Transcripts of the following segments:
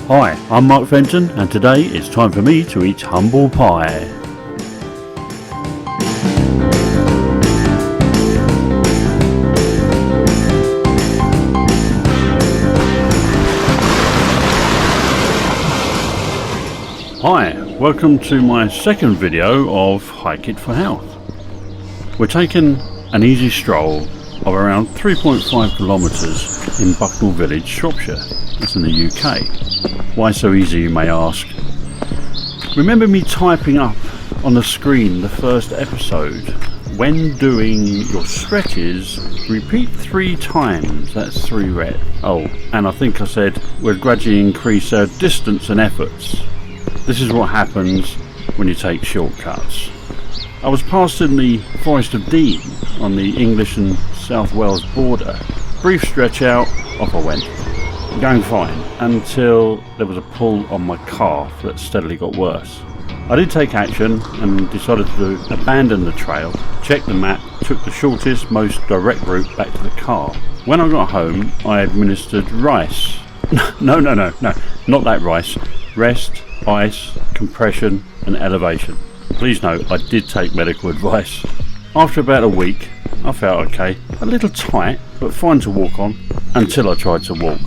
Hi, I'm Mark Fenton, and today it's time for me to eat humble pie. Hi, welcome to my second video of Hike It for Health. We're taking an easy stroll of around 3.5 kilometres in Bucknell Village, Shropshire. That's in the UK. Why so easy, you may ask? Remember me typing up on the screen the first episode? When doing your stretches, repeat 3 times. That's 3 reps. Oh, and I think I said we'll gradually increase our distance and efforts. This is what happens when you take shortcuts. I was passing the Forest of Dean on the English and South Wales border. Brief stretch out, off I went. Going fine, until there was a pull on my calf that steadily got worse. I did take action and decided to abandon the trail, checked the map, took the shortest, most direct route back to the car. When I got home, I administered rice. No, not that rice. Rest, ice, compression and elevation. Please note, I did take medical advice. After about a week, I felt okay, a little tight, but fine to walk on, until I tried to walk.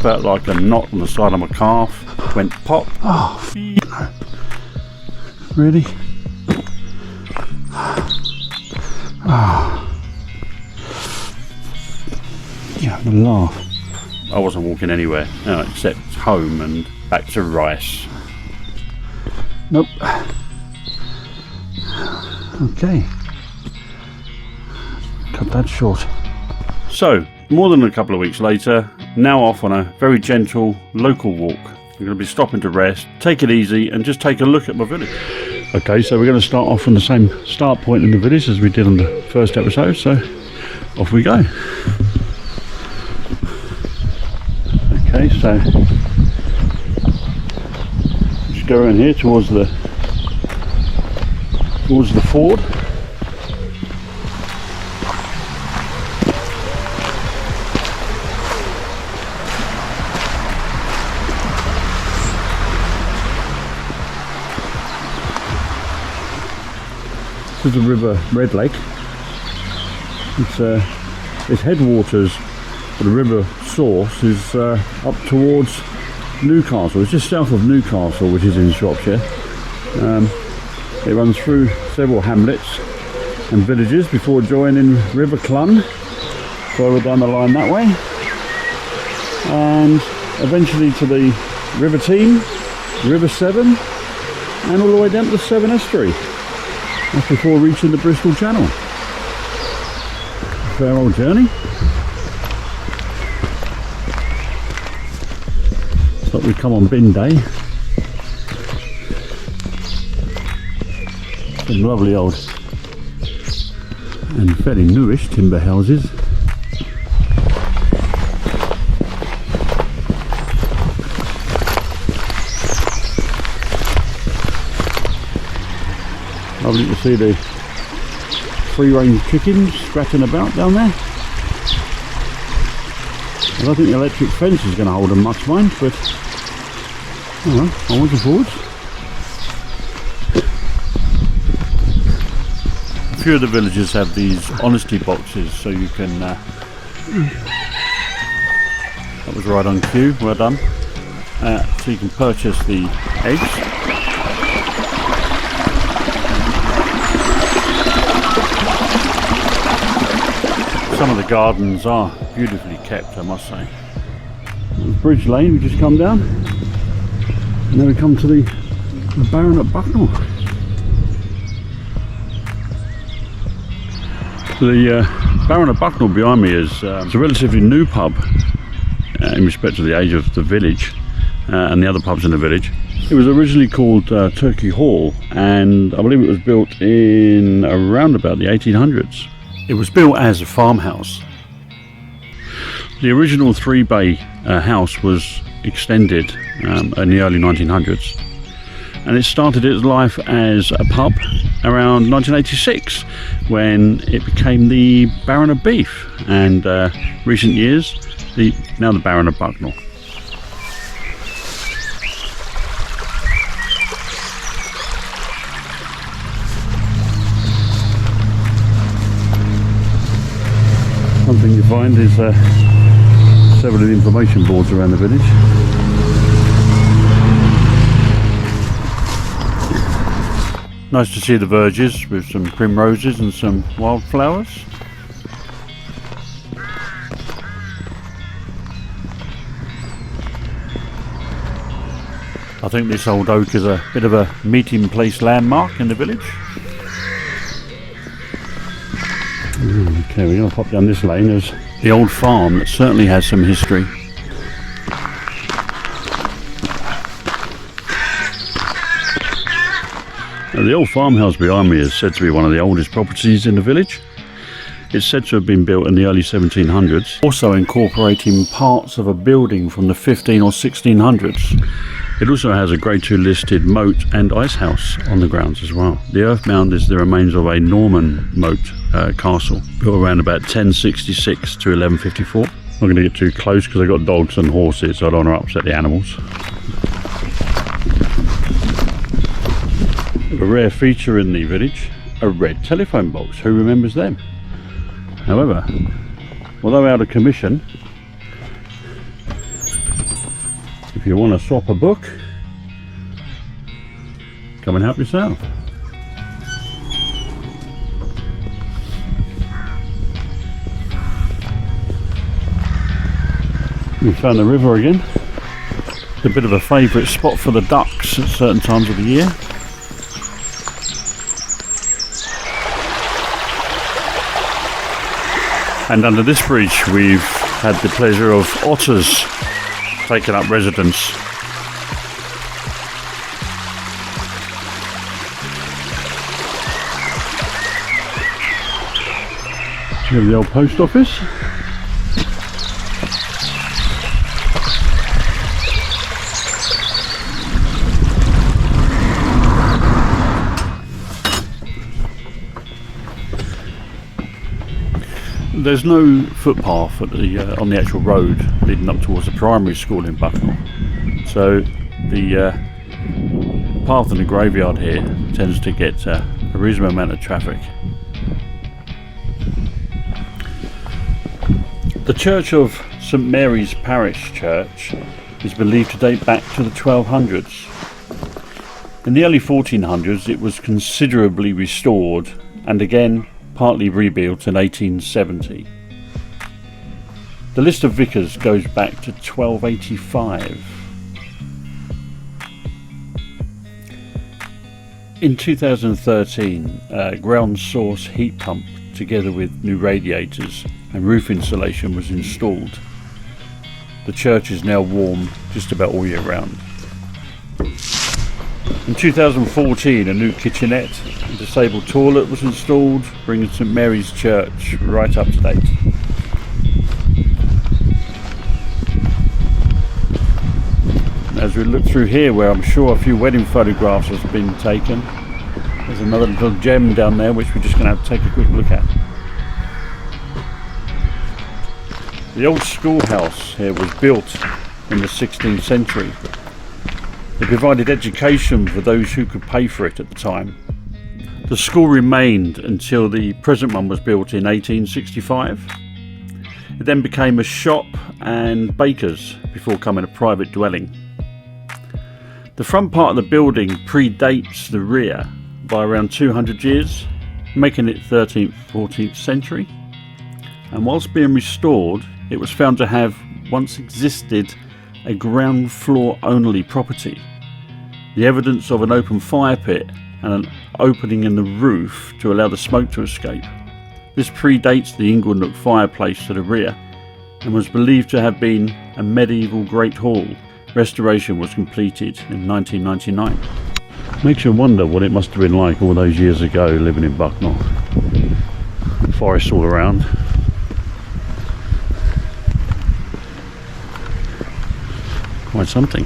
Felt like a knot on the side of my calf, went pop. Oh, really? Oh. Yeah, I'm gonna laugh. I wasn't walking anywhere, except home and back to rice. Nope. Okay. Cut that short. So, more than a couple of weeks later, now off on a very gentle local walk. We're going to be stopping to rest, take it easy and just take a look at my village. Okay, so we're going to start off from the same start point in the village as we did on the first episode, so off we go. Okay, so just go around here towards the ford. This is the River Red Lake. Its headwaters for the river source is up towards Newcastle. It's just south of Newcastle, which is in Shropshire. It runs through several hamlets and villages before joining River Clun further down the line that way, and eventually to the River Team, River Severn, and all the way down to the Severn Estuary. That's before reaching the Bristol Channel. Fair old journey. It's like we come on bin day. Some lovely old and fairly newish timber houses. Lovely to see the free-range chickens scratching about down there. I don't think the electric fence is going to hold them much, mind, but I'm looking forward. A few of the villages have these honesty boxes, so you can. That was right on cue. Well done. So you can purchase the eggs. Some of the gardens are beautifully kept, I must say. Bridge Lane we just come down, and then we come to the Baron at Bucknell. The Baron at Bucknell behind me is it's a relatively new pub in respect to the age of the village and the other pubs in the village. It was originally called Turkey Hall, and I believe it was built in around about the 1800s. It was built as a farmhouse. The original 3-bay house was extended in the early 1900s, and it started its life as a pub around 1986 when it became the Baron of Beef, and recent years now the Baron of Bucknell. One thing you find is several of the information boards around the village. Nice to see the verges with some primroses and some wildflowers. I think this old oak is a bit of a meeting place landmark in the village. Okay, we're going to pop down this lane. There's the old farm that certainly has some history. Now, the old farmhouse behind me is said to be one of the oldest properties in the village. It's said to have been built in the early 1700s, also incorporating parts of a building from the 15 or 1600s. It also has a Grade 2 listed moat and ice house on the grounds as well. The earth mound is the remains of a Norman moat castle, built around about 1066 to 1154. I'm not going to get too close because I've got dogs and horses, so I don't want to upset the animals. A rare feature in the village, a red telephone box. Who remembers them? However, although out of commission, if you want to swap a book, come and help yourself. We found the river again. It's a bit of a favourite spot for the ducks at certain times of the year. And under this bridge we've had the pleasure of otters taking up residence. Here's the old post office. There's no footpath at the, on the actual road leading up towards the primary school in Bucknell, so the path in the graveyard here tends to get a reasonable amount of traffic. The Church of St Mary's Parish Church is believed to date back to the 1200s. In the early 1400s it was considerably restored and again partly rebuilt in 1870. The list of vicars goes back to 1285. In 2013, a ground source heat pump together with new radiators and roof insulation was installed. The church is now warm just about all year round. In 2014, a new kitchenette and disabled toilet was installed, bringing St Mary's Church right up to date. As we look through here, where I'm sure a few wedding photographs have been taken, there's another little gem down there which we're just going to have to take a quick look at. The old schoolhouse here was built in the 16th century. It provided education for those who could pay for it at the time. The school remained until the present one was built in 1865. It then became a shop and baker's before becoming a private dwelling. The front part of the building predates the rear by around 200 years, making it 13th, 14th century. And whilst being restored, it was found to have once existed a ground floor only property. The evidence of an open fire pit and an opening in the roof to allow the smoke to escape. This predates the Inglenook fireplace to the rear and was believed to have been a medieval Great Hall. Restoration was completed in 1999. Makes you wonder what it must have been like all those years ago living in Bucknell. Forest all around. Quite something.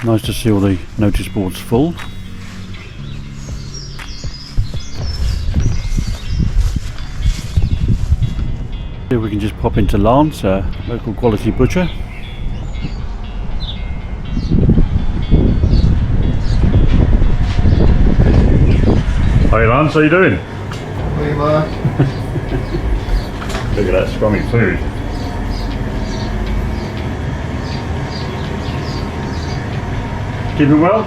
Nice to see all the notice boards full. Here we can just pop into Lance, a local quality butcher. Hey Lance, how you doing? Hey Mark. Look at that scrummy food. Keeping well?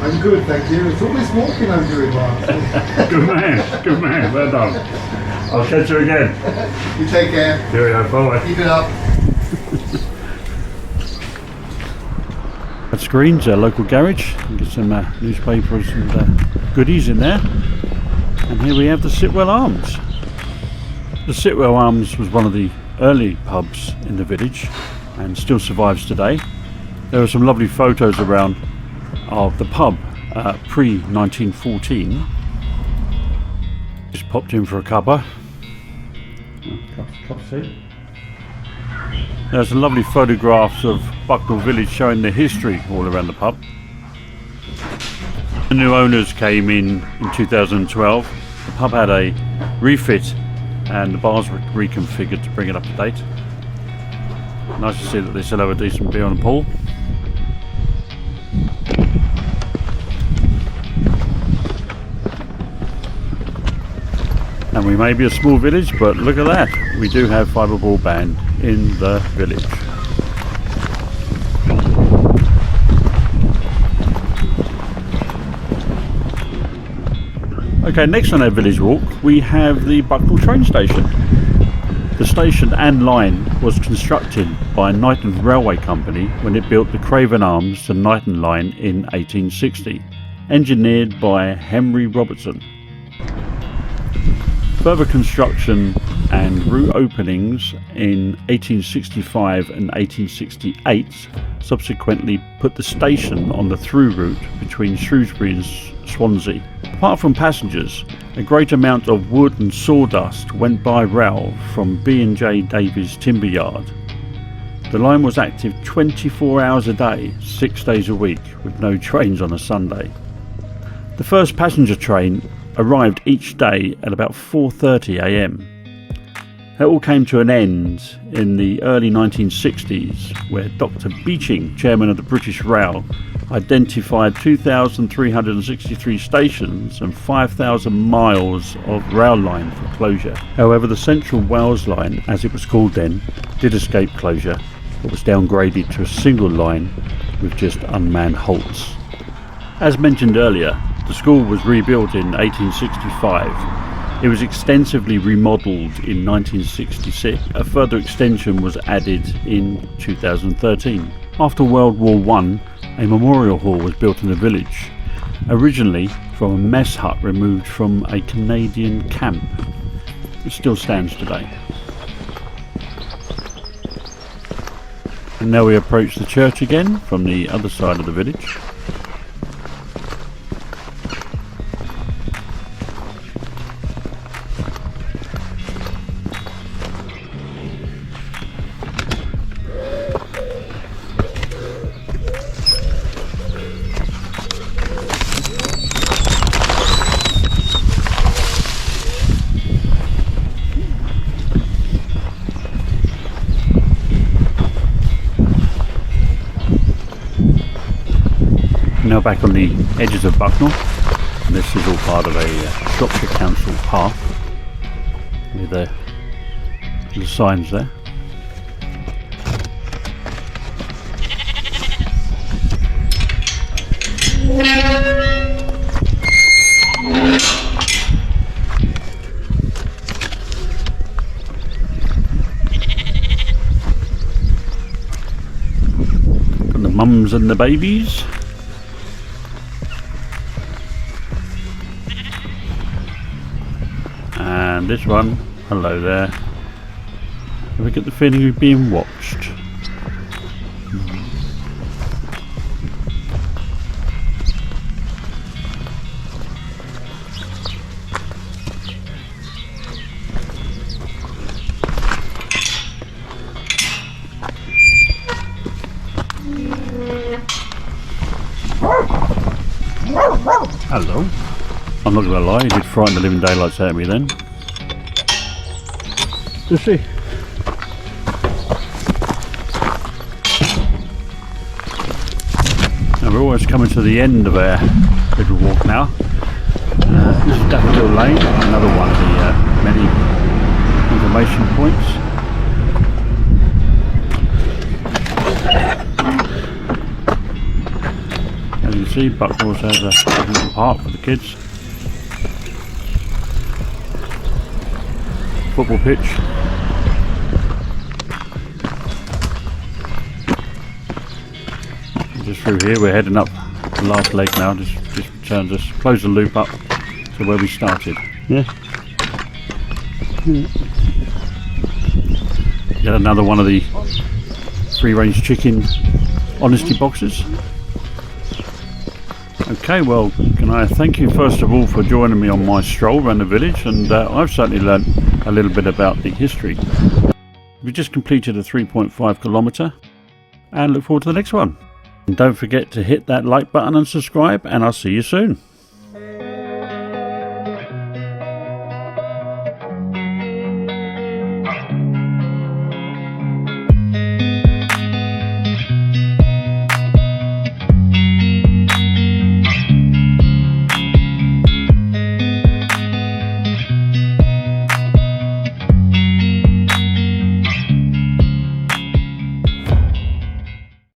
I'm good, thank you. It's always walking I'm doing, Mark. Good man, well done. I'll catch you again. You take care. Cheerio, bye. Keep it up. At Screens, our local garage. You get some newspapers and goodies in there. And here we have the Sitwell Arms. The Sitwell Arms was one of the early pubs in the village and still survives today. There are some lovely photos around of the pub pre-1914. Just popped in for a cuppa. Cup of tea. There's some lovely photographs of Bucknell Village showing the history all around the pub. The new owners came in 2012. The pub had a refit and the bars were reconfigured to bring it up to date. Nice to see that they still have a decent beer on the pool. And we may be a small village, but look at that, we do have fibre broadband in the village. Okay, next on our village walk we have the Bucknell train station. The station and line was constructed by Knighton Railway Company when it built the Craven Arms to Knighton line in 1860, engineered by Henry Robertson. Further construction and route openings in 1865 and 1868 subsequently put the station on the through route between Shrewsbury and Swansea. Apart from passengers, a great amount of wood and sawdust went by rail from B&J Davies Timber Yard. The line was active 24 hours a day, 6 days a week, with no trains on a Sunday. The first passenger train arrived each day at about 4:30 a.m. It all came to an end in the early 1960s, where Dr. Beeching, chairman of the British Rail, identified 2,363 stations and 5,000 miles of rail line for closure. However, the Central Wales line, as it was called then, did escape closure, but was downgraded to a single line with just unmanned halts. As mentioned earlier, the school was rebuilt in 1865. It was extensively remodelled in 1966. A further extension was added in 2013. After World War I, a memorial hall was built in the village, originally from a mess hut removed from a Canadian camp. It still stands today. And now we approach the church again from the other side of the village. Now back on the edges of Bucknell. This is all part of a Shropshire Council path with the signs there. Got the mums and the babies. And this one, hello there. Have we get the feeling we're being watched? Hello. I'm not gonna lie, he did frighten the living daylights out of me then. Does she? And we're almost coming to the end of our little walk now. This is Daffodil Lane, another one of the many information points. As you can see, Bucknell has a little park for the kids. Football pitch. Just through here, we're heading up the last leg now. Just returns us, close the loop up to where we started. Yeah. Got another one of the free-range chicken honesty boxes. Okay, well, can I thank you first of all for joining me on my stroll around the village, and I've certainly learned a little bit about the history. We just completed a 3.5 kilometre and look forward to the next one. And don't forget to hit that like button and subscribe, and I'll see you soon.